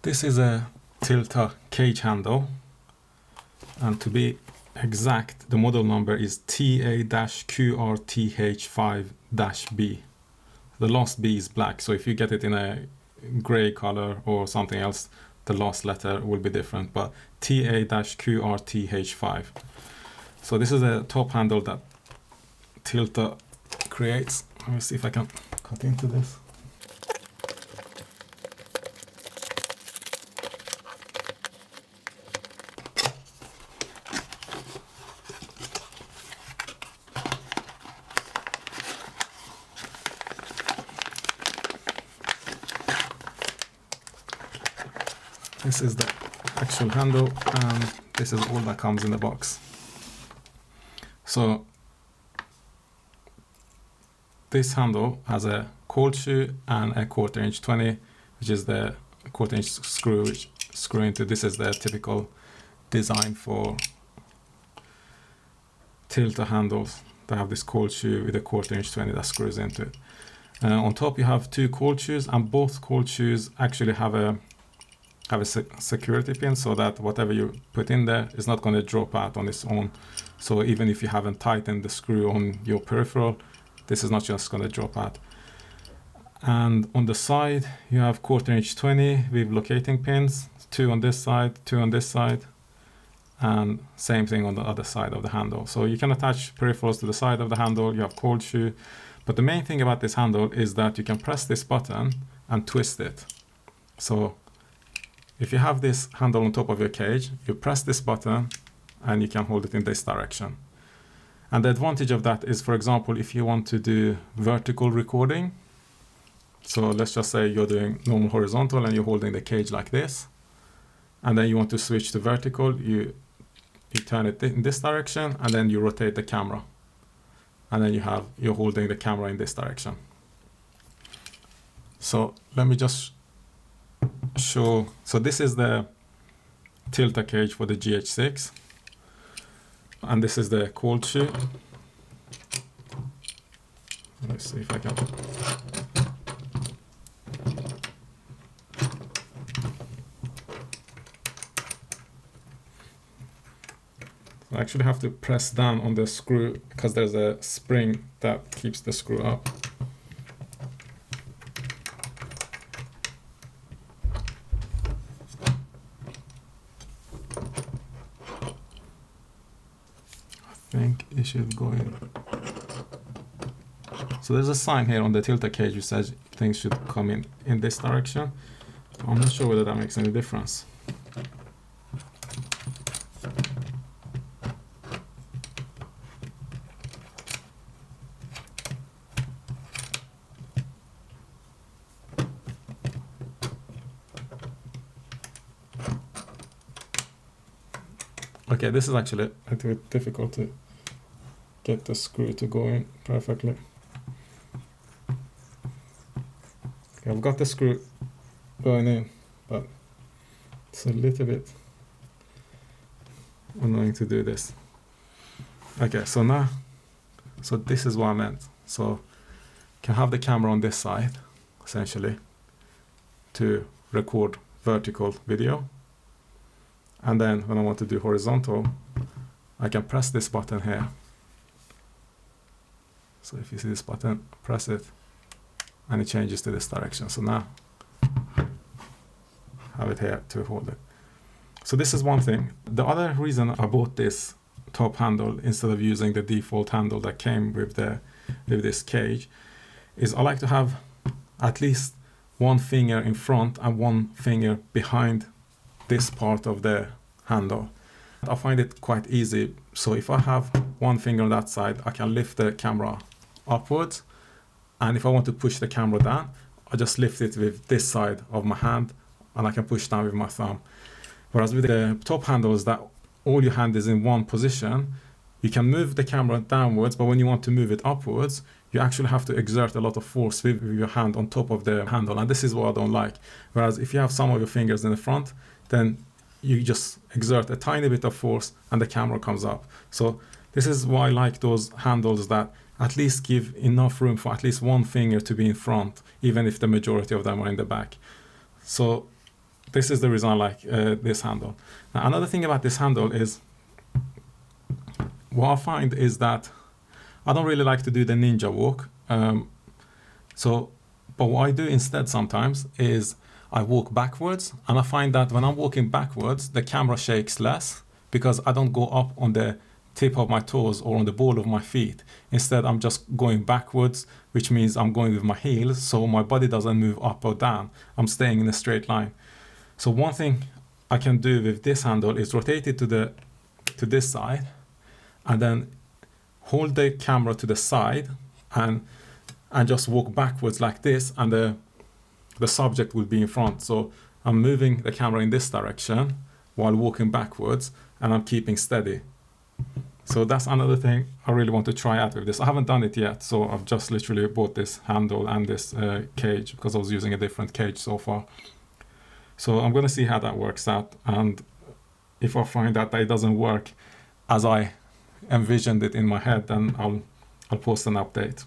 This is a Tilta cage handle, and to be exact, the model number is TA-QRTH5-B. The last B is black, so if you get it in a gray color or something else, the last letter will be different, but TA-QRTH5. So this is a top handle that Tilta creates. Let me see if I can cut into this. This is the actual handle, and this is all that comes in the box. So this handle has a cold shoe and a 1/4 inch 20, which is the 1/4 inch screw which screw into. This is the typical design for Tilta handles. They have this cold shoe with a 1/4 inch 20 that screws into it. On top you have two cold shoes, and both cold shoes actually have a security pin, so that whatever you put in there is not going to drop out on its own. So even if you haven't tightened the screw on your peripheral, this is not just going to drop out. And on the side you have 1/4 inch 20 with locating pins, 2 on this side, 2 on this side, and same thing on the other side of the handle. So you can attach peripherals to the side of the handle. You have cold shoe, but the main thing about this handle is that you can press this button and twist it. So if you have this handle on top of your cage, you press this button and you can hold it in this direction. And the advantage of that is, for example, if you want to do vertical recording, so let's just say you're doing normal horizontal and you're holding the cage like this, and then you want to switch to vertical, you turn it in this direction, and then you rotate the camera, and then you're holding the camera in this direction. So let me just show. So this is the Tilta cage for the GH6, and this is the cold shoe. Let's see if I can. So I actually have to press down on the screw because there's a spring that keeps the screw up. I think it should go in. So there's a sign here on the Tilta cage which says things should come in this direction. I'm not sure whether that makes any difference. Okay, this is actually a little bit difficult to get the screw to go in perfectly. Okay, I've got the screw going in, but it's a little bit annoying to do this. Okay, so now, so this is what I meant. So you can have the camera on this side, essentially, to record vertical video. And then when I want to do horizontal, I can press this button here. So if you see this button, press it, and it changes to this direction. So now I have it here to hold it. So this is one thing. The other reason I bought this top handle instead of using the default handle that came with this cage is I like to have at least one finger in front and one finger behind this part of the handle. I find it quite easy. So if I have one finger on that side, I can lift the camera upwards, and if I want to push the camera down, I just lift it with this side of my hand and I can push down with my thumb. Whereas with the top handles that all your hand is in one position, you can move the camera downwards, but when you want to move it upwards, you actually have to exert a lot of force with your hand on top of the handle, and this is what I don't like. Whereas if you have some of your fingers in the front, then you just exert a tiny bit of force and the camera comes up. So this is why I like those handles that at least give enough room for at least one finger to be in front, even if the majority of them are in the back. So this is the reason I like this handle. Now, another thing about this handle is, what I find is that I don't really like to do the ninja walk. But what I do instead sometimes is I walk backwards, and I find that when I'm walking backwards, the camera shakes less because I don't go up on the tip of my toes or on the ball of my feet. Instead, I'm just going backwards, which means I'm going with my heels, so my body doesn't move up or down. I'm staying in a straight line. So one thing I can do with this handle is rotate it to this side, and then hold the camera to the side and just walk backwards like this, and the subject will be in front. So I'm moving the camera in this direction while walking backwards, and I'm keeping steady. So that's another thing I really want to try out with this. I haven't done it yet, so I've just literally bought this handle and this cage because I was using a different cage so far. So I'm going to see how that works out, and if I find that it doesn't work as I envisioned it in my head, then I'll post an update.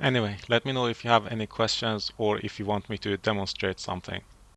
Anyway, let me know if you have any questions or if you want me to demonstrate something.